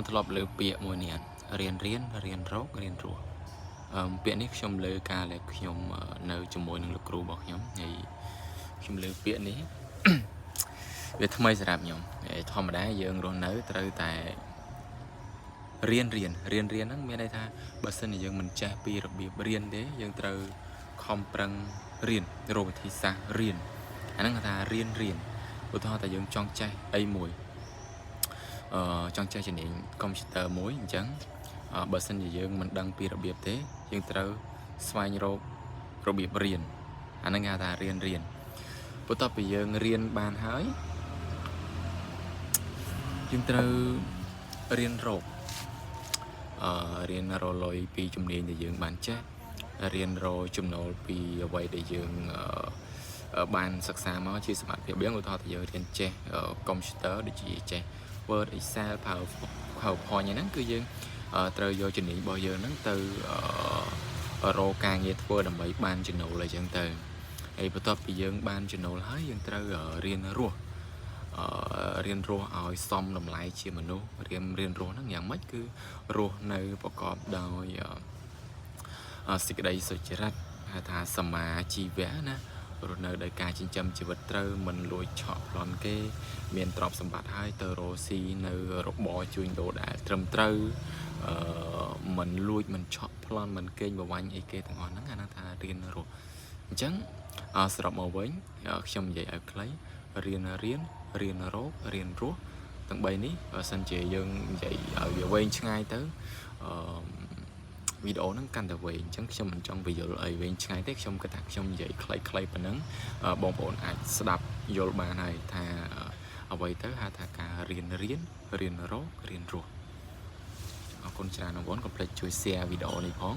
ធ្លាប់លើពាក្យមួយនេះរៀនរករៀនរស់ពាក្យនេះខ្ញុំលើការដែលខ្ញុំនៅជាមួយនឹងលោកគ្រូរបស់ខ្ញុំហើយខ្ញុំលើពាក្យនេះ វាថ្មីសម្រាប់ខ្ញុំធម្មតាយើងរស់នៅត្រូវតែរៀនហ្នឹងមានន័យថាបើសិនជាយើងមិនចេះពីរបៀបរៀនទេយើងត្រូវខំប្រឹងរៀនរកវិធីសាស្ត្ររៀនអាហ្នឹងគេថារៀនឧទាហរណ៍តែយើងចង់ចេះអីមួយចង់ចេះជំនាញកុំព្យូទ័រមួយអញ្ចឹងបើសិនជាយើងមិនដឹងពីរបៀបទេយើងត្រូវស្វែងរករបៀបរៀនអាហ្នឹងគេថារៀនបន្ទាប់ពីយើងរៀនបានហើយយើងត្រូវរៀនរកលុយពីជំនាញដែលយើងបានចេះរៀនរកចំណូលពីអ្វីដែលយើងបានសិក្សាមកជាសមត្ថភាពយើងឧទាហរណ៍ថាយើងរៀនចេះកុំព្យូទ័រដូចជាចេះ Word Excel PowerPoint ហ្នឹងគឺយើងត្រូវយកជំនាញរបស់យើងហ្នឹងទៅរកការងារធ្វើដើម្បីបានចំណូលអីចឹងទៅហើយបន្ទាប់ពីយើងបានចំណូលហើយយើងត្រូវរៀនរស់ឲ្យសមតម្លៃជាមនុស្សរៀនរស់ហ្នឹងយ៉ាងម៉េចគឺរស់នៅប្រកបដោយសេចក្តីសុចរិតហៅថាសមាជីវៈណារស់នៅដោយការចិញ្ចឹមជីវិតត្រូវមិនលួចឆក់ប្លន់គេមានទ្រព្យសម្បត្តិហើយទៅរកស៊ីនៅរបរជួញដូរដែលត្រឹមត្រូវមិនលួចមិនឆក់ប្លន់មិនកេងប្រវ័ញ្ចអីគេទាំងអស់ហ្នឹងអាហ្នឹងថារៀនរស់អញ្ចឹងសរុបមកវិញខ្ញុំនិយាយឲ្យខ្លីរៀនរករៀនរស់ទាំង3នេះបើសិនជាយើងនិយាយឲ្យវាវែងឆ្ងាយទៅវីដេអូហ្នឹងកាន់តែវែងអញ្ចឹងខ្ញុំមិនចង់បញ្យល់អីវែងឆ្ងាយទេខ្ញុំគិតថាខ្ញុំនិយាយខ្លីប៉ុណ្ណឹងបងប្អូនអាចស្ដាប់យល់បានហើយថាអ្វីទៅហៅថាការរៀនរករៀនរស់អរគុណច្រើនបងប្អូនកុំភ្លេចជួយ share វីដេអូនេះផង